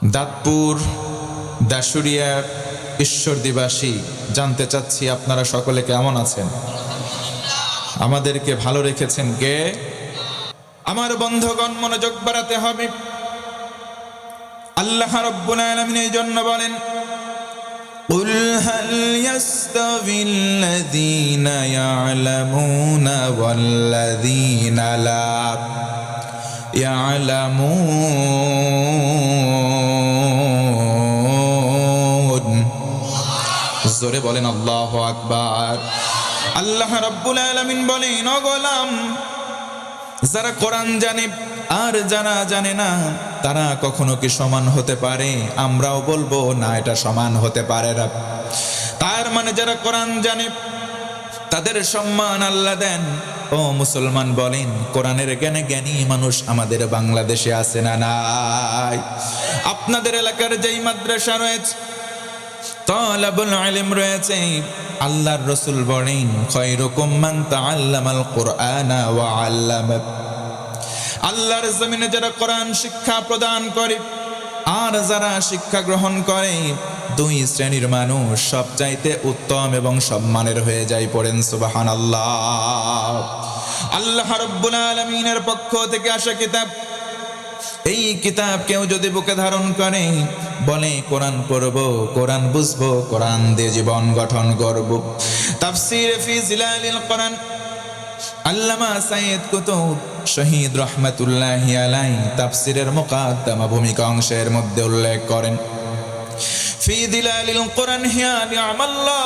দাঁতপুর দাশুরিয়া ঈশ্বরদীবাসী জানতে চাচ্ছি আপনারা সকলে কেমন আছেন? আমাদেরকে ভালো রেখেছেন কে? আমার বন্ধুগণ, মনোযোগ বাড়াতে হবে। আল্লাহ রাব্বুল আলামিন এই জন্য বলেন, কুল হাল ইয়াস্তাবিল্লাযীনা ইয়ালামুনা ওয়াল্লাযীনা লা ইয়ালামুন। জোরে বলেন আল্লাহু আকবার। আল্লাহ রাব্বুল আলামিন বলেন, ও গোলাম, যারা কোরআন জানে আর যারা জানে না তারা কখনো কি সমান হতে পারে? আমরাও বলবো না, এটা সমান হতে পারে না। তার মানে যারা কোরআন জানে তাদের সম্মান আল্লাহ দেন। ও মুসলমান বলেন, কোরআনের জ্ঞানে জ্ঞানী মানুষ আমাদের বাংলাদেশে আছে না নাই? আপনাদের এলাকার যেই মাদ্রাসা রয়েছে, তালাবুল ইলম রয়েছে, আল্লাহর রাসূল বলেন, খায়রুকুম মান তাআল্লামাল কুরআনা ওয়া আল্লামা। আল্লাহর জমিনে যারা কোরআন শিক্ষা প্রদান করে আর যারা শিক্ষা গ্রহণ করে, দুই শ্রেণীর মানুষ সবচাইতে উত্তম এবং সম্মানের হয়ে যায়। পড়েন সুবহানাল্লাহ। আল্লাহ রাব্বুল আলামিনের পক্ষ থেকে আসা কিতাব, এই কিতাব কেউ যদি বুকে ধারণ করে, বলে কোরআন পড়বো, কোরআন বুঝবো, কোরআন দিয়ে জীবন গঠন করব। তাফসীর ফি জিলালিল কোরআন আল্লামা সাইয়্যিদ কুতুব শহীদ রহমাতুল্লাহি আলাইহি তাফসীরের মুকাদ্দমা ভূমিকা অংশের মধ্যে উল্লেখ করেন, ফি জিলালিল কোরআন হিয়া নি'মাল্লাহ।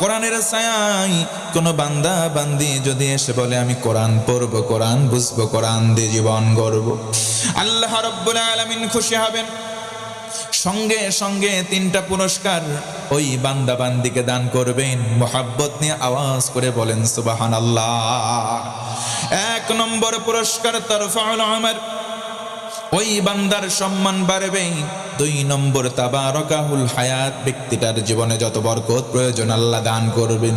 কোরআনের ছায়ায় কোন বান্দা বান্দি যদি এসে বলে আমি কোরআন পড়বো, কোরআন বুঝবো, কোরআন দিয়ে জীবন গড়ব, আল্লাহ রাব্বুল আলামিন খুশি হবেন। সঙ্গে সঙ্গে 3টা পুরস্কার ওই বান্দা বান্দিকে দান করবেন। মুহাব্বত নিয়ে আওয়াজ করে বলেন সুবহানাল্লাহ। 1 নম্বর পুরস্কার তারফাউল উমর, ওই বান্দার সম্মান বাড়বে। 2 নম্বর তাবারাকাহুল হায়াত, ব্যক্তিটার জীবনে যত বরকত প্রয়োজন আল্লাহ দান করবেন।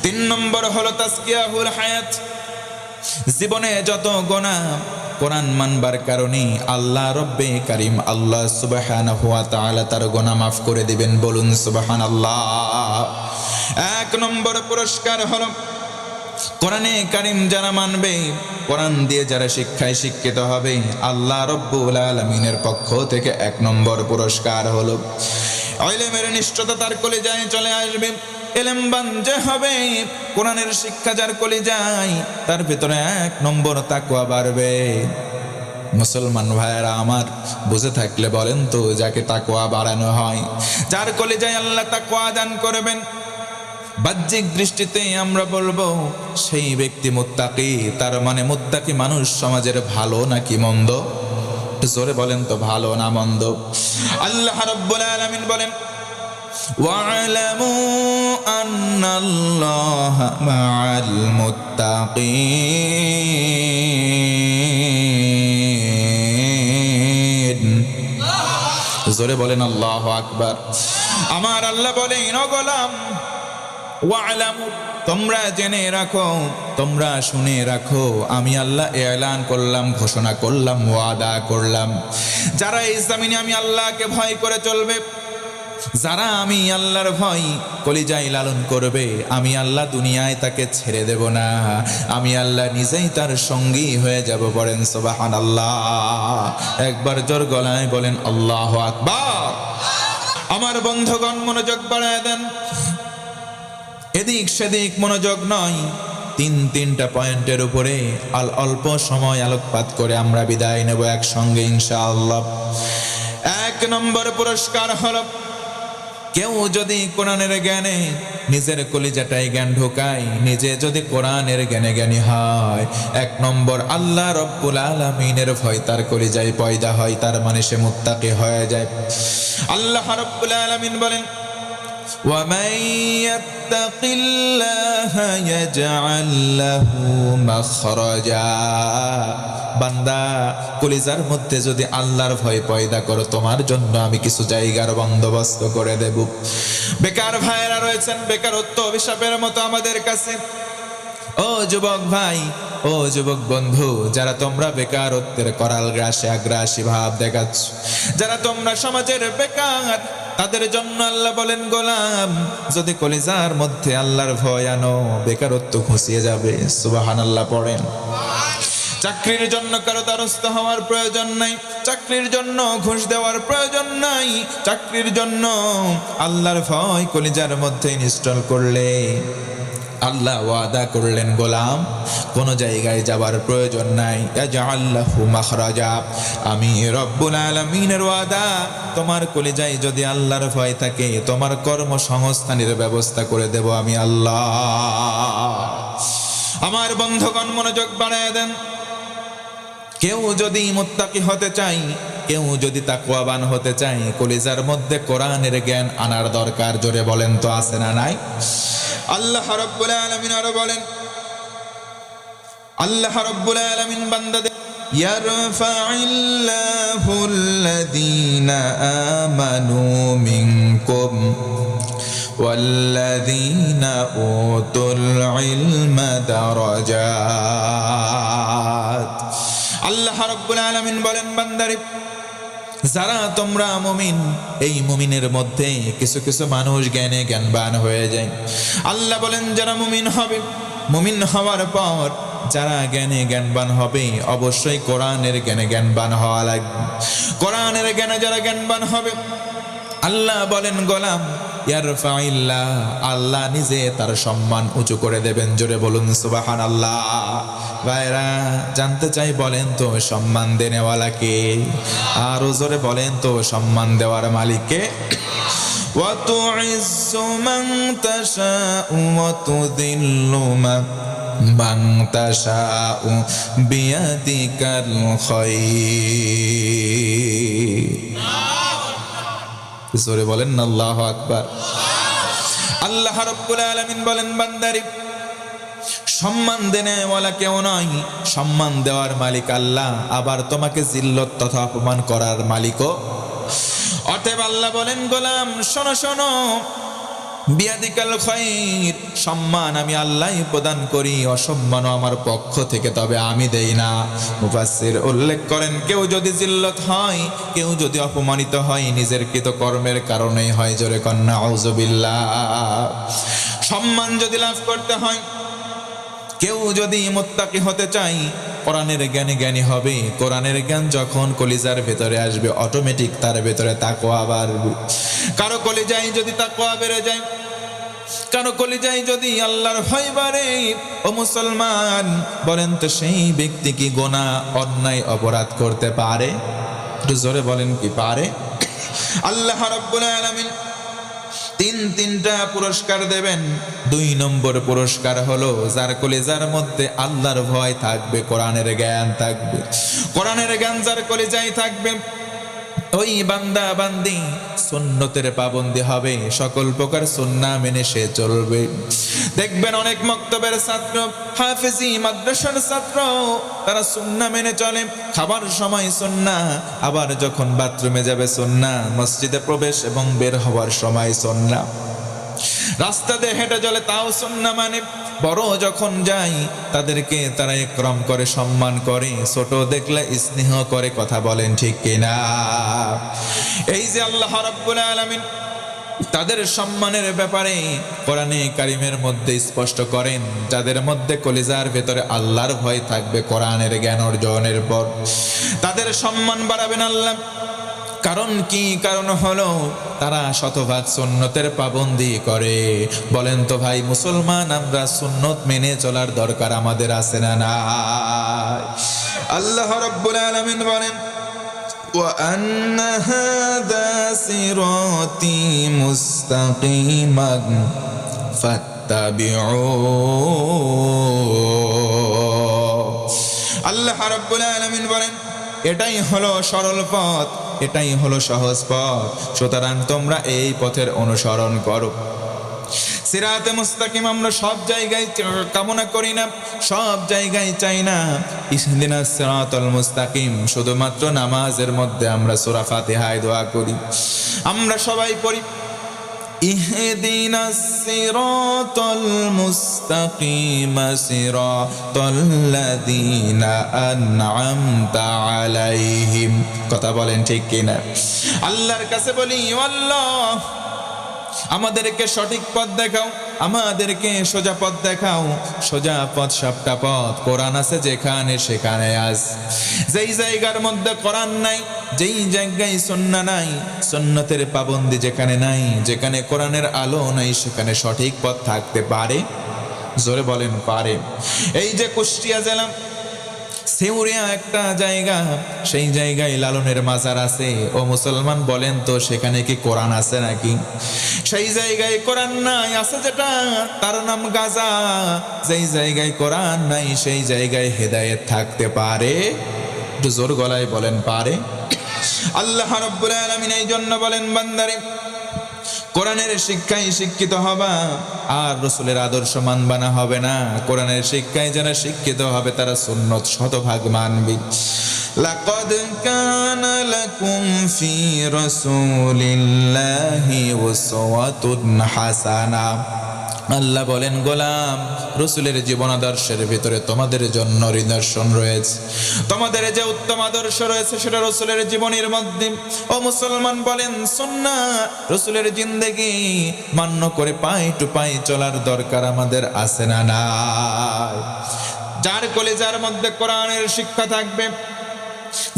3 নম্বর হলো তাজকিয়াহুল হায়াত, জীবনে যত গুনাহ কোরআন মানবার কারণে আল্লাহ রব্বে কারীম আল্লাহ সুবহানাহু ওয়া তাআলা তার গুনাহ মাফ করে দিবেন। বলুন সুবহানাল্লাহ। 1 নম্বর পুরস্কার হলো কোরআনে কারীম যারা মানবে, কোরআন দিয়ে যারা শিক্ষায় শিক্ষিত হবে, আল্লাহ রব্বুল আলামিনের পক্ষ থেকে 1 নম্বর পুরস্কার হলো ইলমের নিষ্ঠতা তার কলিজায় চলে আসবে। ইলমবান যে হবে, কোরআনের শিক্ষা যার কলিজায়, তার ভিতরে 1 নম্বর তাকওয়া বাড়বে। মুসলমান ভাইয়েরা আমার, বুঝে থাকলে বলেন তো, যাকে তাকওয়া বাড়ানো হয়, যার কলিজায় আল্লাহ তাকওয়া দান করবেন, বাহ্যিক দৃষ্টিতে আমরা বলবো সেই ব্যক্তি মুত্তাকি। তার মানে মুত্তাকি মানুষ সমাজের ভালো নাকি মন্দ? জোরে বলেন তো, ভালো না মন্দ? আল্লাহ রাব্বুল আলামিন বলেন, ওয়া'লামু আন্নাল্লাহা মা'আল মুত্তাকিন। জোরে বলেন আল্লাহু আকবার। আমার আল্লাহ বলেন, ও গোলাম, ওয়া'লামু, তোমরা জেনে রাখো, তোমরা শুনে রাখো, আমি আল্লাহ এলান করলাম, ঘোষণা করলাম, ওয়াদা করলাম, যারা এই জমিনে আমি আল্লাহকে ভয় করে চলবে, যারা আমি আল্লাহর ভয় কলিজায় লালন করবে, আমি আল্লাহ দুনিয়ায় তাকে ছেড়ে দেব না, আমি আল্লাহ নিজেই তার সঙ্গী হয়ে যাব। বলেন সুবহানাল্লাহ। একবার জোর গলায় বলেন আল্লাহু আকবার। আমার বন্ধুগণ, মনোযোগ বাড়ায় দেন, এদিক সেদিক মনোযোগ নয়। 3টা পয়েন্টের উপরে অল্প সময় আলোকপাত করে আমরা বিদায় নেব একসঙ্গে ইনশাআল্লাহ। 1 নম্বর পুরস্কার হলো, কেউ যদি কোরআনের জ্ঞানে নিজের কলিজাটায় জ্ঞান ঢোকায়, নিজে যদি কোরআনের জ্ঞানে জ্ঞানী হয়, 1 নম্বর আল্লাহ রব্বুল আলামিনের ভয় তার কলিজায় পয়দা হয়, তার মানে সে মুত্তাকি হয়ে যায়। আল্লাহ রব্বুল আলামিন বলেন, وَمَن يَتَّقِ اللَّهَ يَجْعَل لَّهُ مَخْرَجًا। বান্দা, কলিজার মধ্যে যদি আল্লাহর ভয় পয়দা করো, তোমার জন্য আমি কিছু জায়গার বন্দোবস্ত করে দেব। বেকার ভাইয়েরা রয়েছেন, বেকারত্ব অভিশাপের মতো আমাদের কাছে। ও যুবক ভাই, ও যুবক বন্ধু, যারা তোমরা বেকারত্বের করাল গ্রাসে আগ্রাসী ভাব দেখাচ্ছ, যারা তোমরা সমাজের বেকার, তাদের জন্য আল্লাহ বলেন গোলাম, যদি কলিজার মধ্যে আল্লাহর ভয় আনো, বেকারত্ব ঘুষিয়ে যাবে। সুবহানাল্লাহ পড়েন। চাকরির জন্য কারো দ্বারস্থ হওয়ার প্রয়োজন নাই, চাকরির জন্য ঘুষ দেওয়ার প্রয়োজন নাই, চাকরির জন্য আল্লাহর ভয় কলিজার মধ্যে ইনস্টল করলে আল্লাহ ওয়াদা করলেন গোলাম, কোন জায়গায় যাবার প্রয়োজন নাই। ইয়াজআল্লাহু মাখরাজা, আমি রব্বুল আলামিনের ওয়াদা, তোমার কলিজায় যদি আল্লাহর ভয় থাকে, তোমার কর্মসংস্থানের ব্যবস্থা করে দেব আমি আল্লাহ। আমার বন্ধুগণ মনোযোগ বাড়ায় দেন। কেউ যদি মুত্তাকি হতে চাই, কেউ যদি তাকওয়াবান হতে চাই, কলিজার মধ্যে কোরআনের জ্ঞান আনার দরকার। জোরে বলেন তো, আছে না নাই? আল্লাহ রাব্বুল আলামিন আরো বলেন, আল্লাহ রাব্বুল আলামিন বান্দাদের ইয়ারফা'িল্লাহুল্লাযীনা আমানু মিনকুম ওয়াল্লাযীনা উতুল ইলমা দারাজাত। আল্লাহ রাব্বুল আলামিন বলেন, বান্দারে, যারা তোমরা মুমিন, এই মুমিনের মধ্যে কিছু কিছু মানুষ জ্ঞানে জ্ঞানবান হয়ে যায়। আল্লাহ বলেন, যারা মুমিন হবে, মুমিন হওয়ার পর যারা জ্ঞানে জ্ঞানবান হবে, অবশ্যই কোরআনের জ্ঞানে জ্ঞানবান হওয়া লাগবে। কোরআনের জ্ঞানে যারা জ্ঞানবান হবে, আল্লাহ বলেন গোলাম, ইয়ারফা'িল্লাহ, আল্লাহ নিজে তার সম্মান উঁচু করে দেবেন। জোরে বলুন সুবহানাল্লাহ। ভাইরা জানতে চাই, বলেন তো সম্মান দেনেওয়ালা কে? আরো জোরে বলেন তো, সম্মান দেওয়ার মালিক কে? ওয়া তু'ইজ্জু মান তাশাউ ওয়া তুযিল্লু মান তাশাউ বিয়াদিকাল খায়র। জোরে বলেন না আল্লাহু আকবার। আল্লাহ রাব্বুল আলামিন বলেন, বান্দারে, সম্মান দেনেওয়ালা কেউ নয়, সম্মান দেওয়ার মালিক আল্লাহ, আবার তোমাকে জিল্লত তথা অপমান করার মালিকও। অতএব আল্লাহ বলেন, গোলাম শোনো শোনো, বিয়াদিকাল খায়র, সম্মান আমি আল্লাহই প্রদান করি, অসম্মানও আমার পক্ষ থেকে, তবে আমি দেই না। মুফাসসির উল্লেখ করেন, কেউ যদি জিল্লত হয়, কেউ যদি অপমানিত হয়, নিজের কৃত কর্মের কারণেই হয়। জোরে কন্যা আউযুবিল্লাহ। সম্মান যদি লাভ করতে হয়, কেউ যদি মুত্তাকি হতে চাই, কোরআনের জ্ঞানে জ্ঞানী হবে। কোরআনের জ্ঞান যখন কলিজার ভেতরে আসবে, অটোমেটিক তার ভেতরে তাকওয়া বাড়বে। কারো কলিজায় যদি তাকওয়া বেড়ে যায়, কারো কলিজায় যদি আল্লাহর ভয় বাড়ে, ও মুসলমান, বলেন তো সেই ব্যক্তি কি গুনাহ, অন্যায়, অপরাধ করতে পারে? একটু জোরে বলেন, কি পারে? আল্লাহ রাব্বুল আলামিন তিনটা পুরস্কার দেবেন। 2 নম্বর পুরস্কার হলো, যার কলিজার মধ্যে আল্লাহর ভয় থাকবে, কোরআনের জ্ঞান থাকবে। কোরআনের জ্ঞান যার কলিজায় থাকবে, ওই বান্দা বান্দি সুন্নতের পাবন্দি হবে, সকল প্রকার সুন্নাহ মেনে সে চলবে। দেখবেন অনেক মক্তবের ছাত্র, হাফেজি মাদ্রাসার ছাত্র, তারা সুন্নাহ মেনে চলে। খাবার সময় সুন্নাহ, আবার যখন বাথরুমে যাবে সুন্নাহ, মসজিদে প্রবেশ এবং বের হওয়ার সময় সুন্নাহ, রাস্তা দিয়ে হেঁটে চলে তাও সুন্নাহ মানে। বড় যখন যাই, তাদেরকে তারা ইকরাম করে, সম্মান করে, ছোট দেখলে স্নেহ করে। কথা বলেন ঠিক কিনা? এই যে আল্লাহ রাব্বুল আলামিন তাদের সম্মানের ব্যাপারে কোরআনে কারিমের মধ্যে স্পষ্ট করেন, যাদের মধ্যে কলিজার ভেতরে আল্লাহর ভয় থাকবে, কোরআনের জ্ঞান অর্জনের পর তাদের সম্মান বাড়াবেন আল্লাহ। কারণ কি? কারণ হলো তারা শতভাগ সুন্নতের পাবন্দি করে। বলেন তো ভাই মুসলমান, আমরা সুন্নত মেনে চলার দরকার আমাদের আছে না নাই? আল্লাহ রাব্বুল আলামিন বলেন, وَأَنَّ هَذَا صِرَاطِي مُسْتَقِيمًا فَاتَّبِعُوهُ। আল্লাহ রাব্বুল আলামিন বলেন, এটাই হলো সরল পথ, এটাই হলো সহজ পথ, সুতরাং তোমরা এই পথের অনুসরণ করো। সিরাতে মুস্তাকিম আমরা সব জায়গায় কামনা করি না, সব জায়গায় চাই না। ইহদিনাস সিরাতাল মুস্তাকিম শুধুমাত্র নামাজের মধ্যে আমরা সূরা ফাতিহায় দোয়া করি, আমরা সবাই পড়ি। ইহদিনাস সিরাতাল মুস্তাকিম সিরাতাল্লাযীনা আন'আমতা আলাইহিম। কথা বলেন ঠিক কিনা? আল্লাহর কাছে বলি, আল্লাহ আমাদেরকে সঠিক পথ দেখাও, আমাদেরকে সোজা পথ দেখাও। সোজা পথ সবটা পথ, কোরআন আছে যেখানে সেখানে আস। যেই জায়গার মধ্যে কোরআন নাই, যেই জায়গায় সুন্নাহ নাই, সুন্নতের পাবন্দি যেখানে নাই, যেখানে কোরআনের আলো নাই, সেখানে সঠিক পথ থাকতে পারে? জোরে বলেন পারে। এই যে কুষ্টিয়া জেলা সেউরিয়া একটা জায়গা, সেই জায়গায় লালনের মাজার আছে। ও মুসলমান বলেন তো সেখানে কি কোরআন আছে নাকি? সেই জায়গায় কোরআন নাই, আছে যেটা তার নাম গাজা। যেই জায়গায় কোরআন নাই, সেই জায়গায় হেদায়েত থাকতে পারে? একটু জোর গলায় বলেন পারে? আল্লাহ রাব্বুল আলামিন এই জন্য বলেন, বান্দারে কোরআনের শিক্ষায় শিক্ষিত হবা, আর রাসূলের আদর্শ মানবা না, হবে না। কোরআনের শিক্ষায় যারা শিক্ষিত হবে তারা সুন্নত শতভাগ মানবে। লাকাদ কানা লাকুম ফি রাসূলিল্লাহি উসওয়াতুন হাসানা। আল্লাহ বলেন, গোলাম রাসূলের জীবন আদর্শের ভিতরে তোমাদের জন্য নিদর্শন রয়েছে। তোমাদের যে উত্তম আদর্শ রয়েছে সেটা রাসূলের জীবনের মধ্যে। ও মুসলমান বলেন, সুন্নাহ রাসূলের জিন্দেগি মান্য করে পাই টু পাই চলার দরকার আমাদের আছে না নাই? যার কলিজার মধ্যে কোরআনের শিক্ষা থাকবে,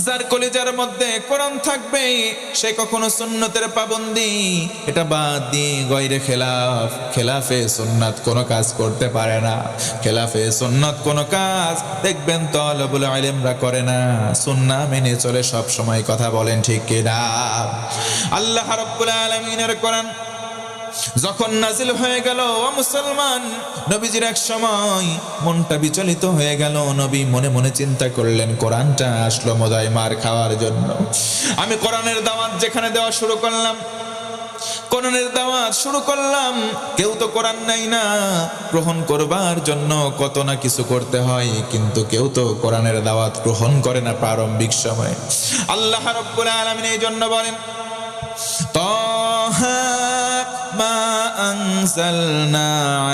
যার কলিজার মধ্যে কোরআন থাকবে, সে কখনো সুন্নতের পাবন্দি এটা বাদ দিয়ে গয়রে খেলাফে সুন্নাত কোনো কাজ করতে পারে না। খেলাফে সুন্নাত কোনো কাজ দেখবেন তালেবুল ইলমরা করে না, সুন্নাহ মেনে চলে সব সময়। কথা বলেন ঠিক কিনা? আল্লাহ রাব্বুল আলামিনের কোরআন যখন নাজিল হয়ে গেল, ও মুসলমান, নবীজির এক সময় মনটা বিচলিত হয়ে গেল। নবী মনে মনে চিন্তা করলেন, কোরআনটা আসলো মজায় মার খাওয়ার জন্য। আমি কোরআনের দাওয়াত যেখানে দেওয়া শুরু করলাম, কোরআনের দাওয়াত শুরু করলাম, কেউ তো কোরআন নাই না, গ্রহণ করবার জন্য কত না কিছু করতে হয়, কিন্তু কেউ তো কোরআনের দাওয়াত গ্রহণ করে না প্রারম্ভিক সময়। আল্লাহ রাব্বুল আলামিন এই জন্য বলেন, তাহা মা আনজালনা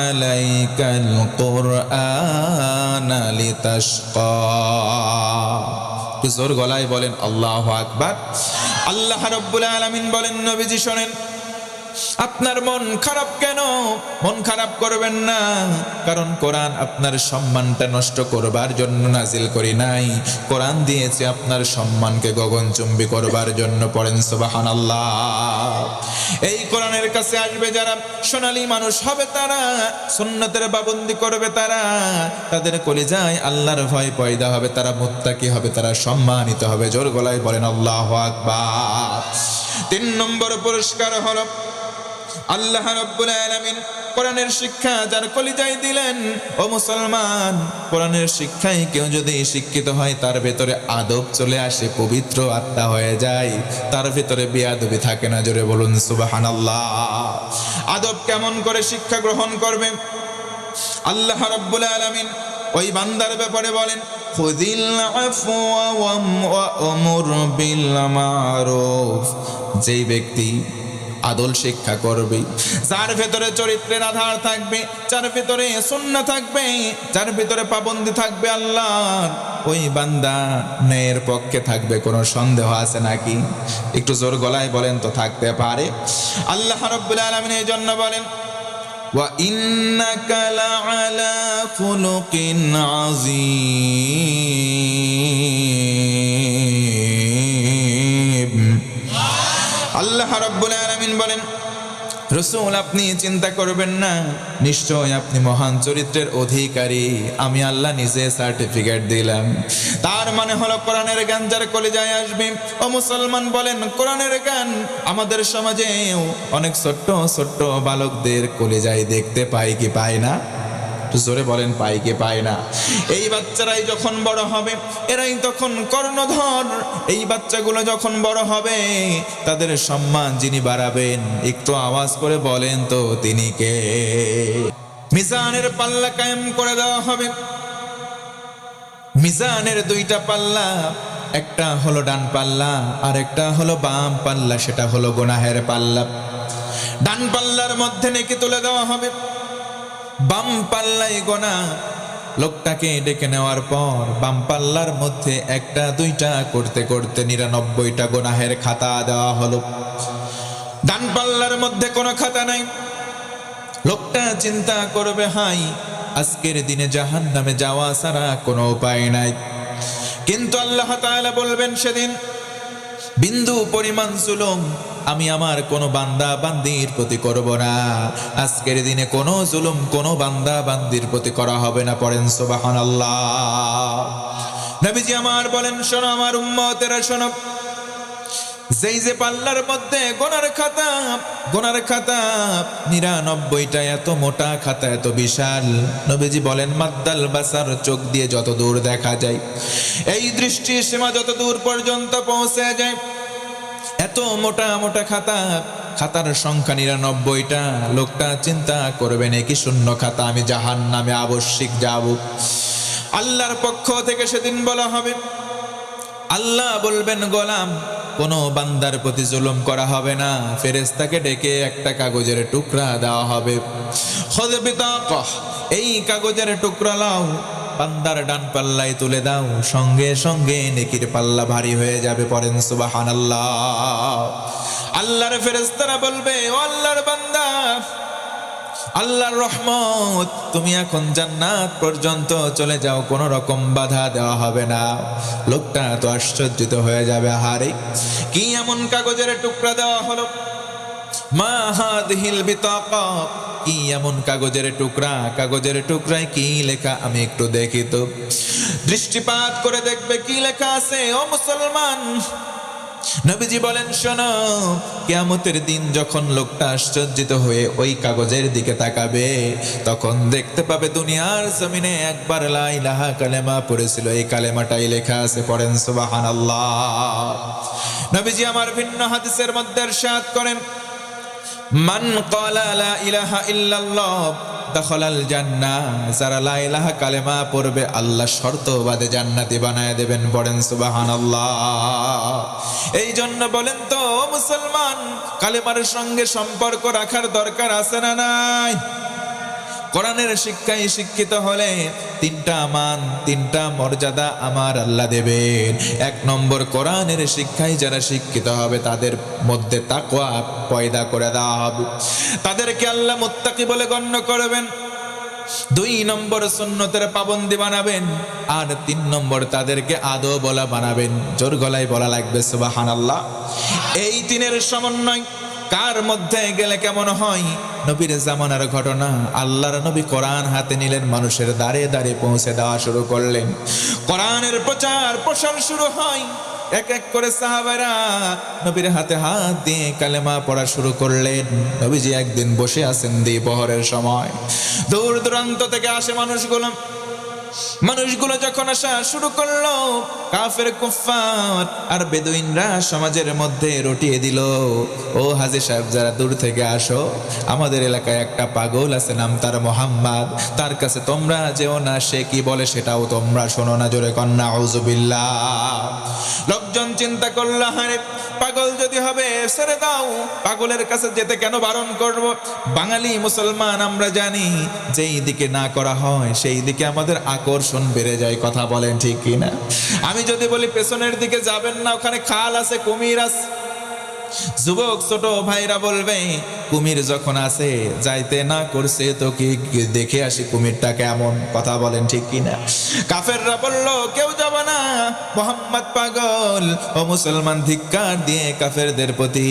আলাইকাল কুরআনা লিতাশকা। জোর গলায় বলেন আল্লাহু আকবার। আল্লাহ রাব্বুল আলামিন বলেন, নবীজি শোনেন, আপনার মন খারাপ কেন? মন খারাপ করবেন না, কারণ কোরআন আপনার সম্মানটা নষ্ট করবার জন্য নাজিল করি নাই। কোরআন দিয়েছে আপনার সম্মানকে গগনচুম্বী করবার জন্য। পড়েন সুবহানাল্লাহ। এই কোরআনের কাছে আসবে যারা, সোনালী মানুষ হবে তারা, সুন্নতের পাবন্দি করবে তারা, তাদের কলিজায় আল্লাহর ভয় পয়দা হবে, তারা মুত্তাকি হবে, তারা সম্মানিত হবে। জোর গলায় বলেন আল্লাহু আকবার। 3 নম্বর পুরস্কার হলো আল্লাহ রাব্বুল আলামিন কোরআনের শিক্ষা যার কলিজায় দিলেন। ও মুসলমান, কোরআনের শিক্ষায় কেউ যদি শিক্ষিত হয়, তার ভেতরে আদব চলে আসে, পবিত্র আত্মা হয়ে যায়, তার ভেতরে বেয়াদবি থাকে না। জোরে বলুন সুবহানাল্লাহ। আদব কেমন করে শিক্ষা গ্রহণ করবে? আল্লাহ রাব্বুল আলামিন ওই বান্দার ব্যাপারে বলেন, খুযিল আফওয়া ওয়া'মুর বিল মা'রুফ। যেই ব্যক্তি আদল শিক্ষা করবে, যার ভেতরে চরিত্রের আধার থাকবে, যার ভেতরে সুন্নাহ থাকবে, যার ভেতরে পাবন্দি থাকবে আল্লাহর, ওই বান্দা ন্যায়ের পক্ষে থাকবে। কোনো সন্দেহ আছে নাকি? একটু জোর গলায় বলেন তো থাকতে পারে? আল্লাহ রাব্বুল আলামিন এই জন্য বলেন, ওয়া ইন্নাকা লাআলা খুলুকিন আযীম। আল্লাহ রাব্বুল আলামিন বলেন, রাসূল আপনি চিন্তা করবেন না, নিশ্চয় আপনি মহান চরিত্রের অধিকারী। আমি আল্লাহ নিজে সার্টিফিকেট দিলাম। তার মানে হলো কোরআনের জ্ঞান যার কলিজায় আসবে। ও মুসলমান বলেন, কোরআনের জ্ঞান আমাদের সমাজেও অনেক ছোট্ট ছোট্ট বালকদের কলিজায় দেখতে পাই কি পাই না? জোরে বলেন, পাই কি পাই না? এই বাচ্চারাই যখন বড় হবে, এরাই তখন কর্ণধর। এই বাচ্চাগুলো যখন বড় হবে, তাদের সম্মান যিনি বাড়াবেন, একটু আওয়াজ করে বলেন তো তিনি কে? মিজানের পাল্লা কায়েম করে দেওয়া হবে। মিজানের 2টা পাল্লা, একটা হলো ডান পাল্লা আর একটা হলো বাম পাল্লা, সেটা হলো গুনাহের পাল্লা। ডান পাল্লার মধ্যে নেকি তুলে দেওয়া হবে, বাম পাল্লায় গোনা। লোকটাকে ডেকে নেওয়ার পর বাম পাল্লার মধ্যে একটা দুইটা করতে করতে 99টা গুনাহের খাতা দেওয়া হলো। ডান পাল্লার মধ্যে কোনো খাতা নাই। লোকটা চিন্তা করবে, হাই, আজকের দিনে জাহান্নামে যাওয়া ছাড়া কোনো উপায় নাই। কিন্তু আল্লাহ তাআলা বলবেন, সেদিন বিন্দু পরিমাণ জুলুম আমি আমার কোনো বান্দা বান্দির প্রতি করব না। আজকের দিনে কোনো জুলুম কোনো বান্দা বান্দির প্রতি করা হবে না। পড়েন সুবহানাল্লাহ। নবীজি আমার বলেন, শোনো আমার উম্মতেরা শোনো, যেই যে পাল্লার মধ্যে গোনার খাতা 99টা, এত মোটা খাতা, এত বিশাল। নবীজি বলেন, মাদ্দাল বাসার, চোখ দিয়ে যত দূর দেখা যায়, এই দৃষ্টি সীমা যত দূর পর্যন্ত পৌঁছে যায়, এত মোটা মোটা খাতার সংখ্যা 99টা। লোকটা চিন্তা করবেন, কি শূন্য খাতা, আমি জাহান্নামে আবশ্যিক যাব। আল্লাহর পক্ষ থেকে সেদিন বলা হবে, আল্লাহ বলবেন, গোলাম, কোনো বান্দার প্রতি জুলুম করা হবে না। ফেরেশতাকে ডেকে একটা কাগজের টুকরা দেওয়া হবে, খুদ বিতাকাহ, এই কাগজের টুকরা লাও, বান্দার ডান পাল্লায় তুলে দাও, সঙ্গে সঙ্গে নেকির পাল্লা ভারী হয়ে যাবে। পড়েন সুবহানাল্লাহ। আল্লাহর ফেরেশতারা বলবে, ও আল্লাহর বান্দা, আল্লাহর রহমত, তুমি এখন জান্নাত পর্যন্ত চলে যাও, কোনো রকম বাধা দেওয়া হবে না। লোকটা তো আশ্চর্যিত হয়ে যাবে, হারে কি এমন কাগজের টুকরা দেওয়া হলো, মা হাদিহিল বিতাকা, কি এমন কাগজের টুকরা, কাগজের টুকরায় কি লেখা, আমি একটু দেখি তো। দৃষ্টিপাত করে দেখবে কি লেখা আছে। ও মুসলমান, নবীজি বলেন, শোনো, কিয়ামতের দিন যখন লোকটা আশ্চর্যিত হয়ে ওই কাগজের দিকে তাকাবে, তখন দেখতে পাবে দুনিয়ার জমিনে একবার লা ইলাহা কালেমা পড়েছিল, এই কালেমাটাই লেখা আছে। পড়েন সুবহানাল্লাহ। নবীজি আমার ভিন্ন হাদিসের মধ্যে ইরশাদ করেন, মান ক্বালা লা ইলাহা ইল্লাল্লাহ দাখালাল জান্নাহ, যারা লা ইলাহা কালেমা পড়বে আল্লাহ শর্ত বাদে জান্নাতি বানায় দেবেন। পড়েন সুবহানাল্লাহ। এই জন্য বলেন তো মুসলমান, কালেমার সঙ্গে সম্পর্ক রাখার দরকার আছে না নাই? কোরআনের শিক্ষায় শিক্ষিত হলে 3টা মান, 3টা মর্যাদা আমার আল্লাহ দেবেন। 1 নম্বর, কোরআনের শিক্ষায় যারা শিক্ষিত হবে তাদের মধ্যে তাকওয়া পয়দা করে দেওয়া হবে, তাদেরকে আল্লাহ মুত্তাকি বলে গণ্য করবেন। 2 নম্বর, সুন্নতের পাবন্দি বানাবেন। আর 3 নম্বর, তাদেরকে আদো বলা বানাবেন। জোর গলায় বলা লাগবে সুবহানাল্লাহ। এই 3-এর সমন্বয় কার মধ্যে গেলে কেমন হয়? নবীর জামানার ঘটনা। আল্লাহর নবী কোরআন হাতে নিলেন, মানুষের দাঁড়ে দাঁড়ে পৌঁছে দেওয়া শুরু করলেন। কোরআনের প্রচার প্রসার শুরু হয়। এক এক করে সাহাবারা নবীর হাতে হাত দিয়ে কালেমা পড়া শুরু করলেন। নবীজি একদিন বসে আছেন দ্বিপ্রহরের সময়, দূর দূরান্ত থেকে আসে মানুষগুলো যখন আসা শুরু করলো, কাফের কুফফার আর বেদুইনরা সমাজের মধ্যে রটিয়ে দিল, ও হাজী সাহেব, যারা দূর থেকে আসো, আমাদের এলাকায় একটা পাগল আছে, নাম তার মোহাম্মদ, তার কাছে তোমরা যেও না, সে কি বলে সেটাও তোমরা শোনো না। জোরে কন্না আউযুবিল্লাহ। লোকজন চিন্তা করল, হারে পাগল যদি হবে ছেড়ে দাও, পাগলের কাছে যেতে কেন বারণ করব? বাঙালি মুসলমান আমরা জানি, যেই দিকে না করা হয় সেই দিকে আমাদের আকর্ষণ বেড়ে যায়। কথা বলেন ঠিক কি না? আমি যদি বলি পেছনের দিকে যাবেন না, ওখানে খাল আছে, কুমির আছে, যুবক ছোট ভাইরা বলবে, কুমির যখন আছে যাইতে না করছে তো কি দেখে আসি কুমিরটা কেমন। কথা বলেন ঠিক কিনা? কাফেররা বলল, কেউ যাবে না, মোহাম্মদ পাগল। ও মুসলমান, ধিক্কার দিয়ে কাফেরদের প্রতি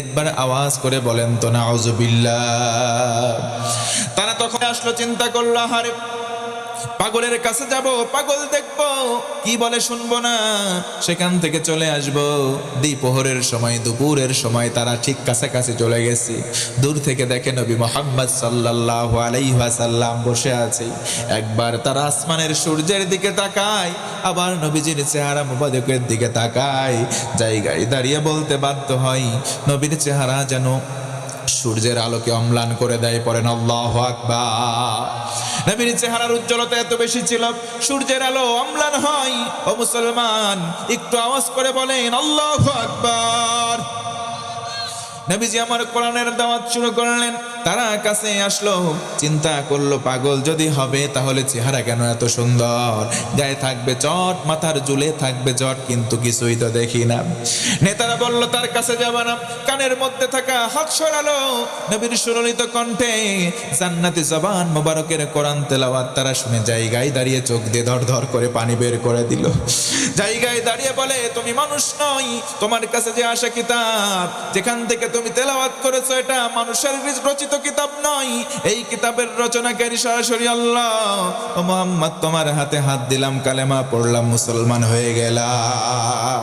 একবার আওয়াজ করে বলেন তো নাউযুবিল্লাহ। তারা তখন আসলো, চিন্তা করলো, হারে পাগলের কাছে যাব, পাগল দেখবো, কি বলে শুনবো না, সেখান থেকে চলে আসবো। দ্বিপ্রহরের সময়, দুপুরের সময় তারা ঠিক কাছাকাছি চলে গেছে। দূর থেকে দেখে নবী মুহাম্মদ সাল্লাল্লাহু আলাইহি ওয়াসাল্লাম বসে আছে। একবার তারা আসমানের সূর্যের দিকে তাকায়, আবার নবীজির চেহারা মুবারকের দিকে তাকায়। জায়গায় দাঁড়িয়ে বলতে বাধ্য হয়, নবীর চেহারা যেন সূর্যের আলোকে অম্লান করে দেয়। পড়েন আল্লাহু আকবার। নবীর চেহারার উজ্জ্বলতা এত বেশি ছিল, সূর্যের আলো অম্লান হয়। ও মুসলমান, একটু আওয়াজ করে বলেন আল্লাহু আকবার। নবীজি আমার কোরআনের দাওয়াত শুরু করলেন। তারা কাছে আসলো, চিন্তা করলো পাগল যদি হবে তাহলে চেহারা কেন এত সুন্দর, গায়ে থাকবে চট, মাথার চুলে থাকবে চট, কিন্তু কিছুই তো দেখি না। নেতারা বলল তার কাছে যাবে না। কানের মধ্যে থাকা হাত সরালো, নবীর সুললিত কণ্ঠে জান্নাতি জবান মোবারকের কোরআন তেলাওয়াত তারা শুনে জায়গায় দাঁড়িয়ে চোখ দিয়ে ধর ধর করে পানি বের করে দিল। জায়গায় দাঁড়িয়ে বলে, তুমি মানুষ নই, তোমার কাছে যে আসা কিতাব যেখান থেকে তুমি তেলাওয়াত করেছো এটা মানুষের রচিত কিতাব নয়, এই কিতাবের রচনাকারী সরাসরি আল্লাহ। ও মুহাম্মদ, তোমার হাতে হাত দিলাম, কালেমা পড়লাম, মুসলমান হয়ে গেলাম।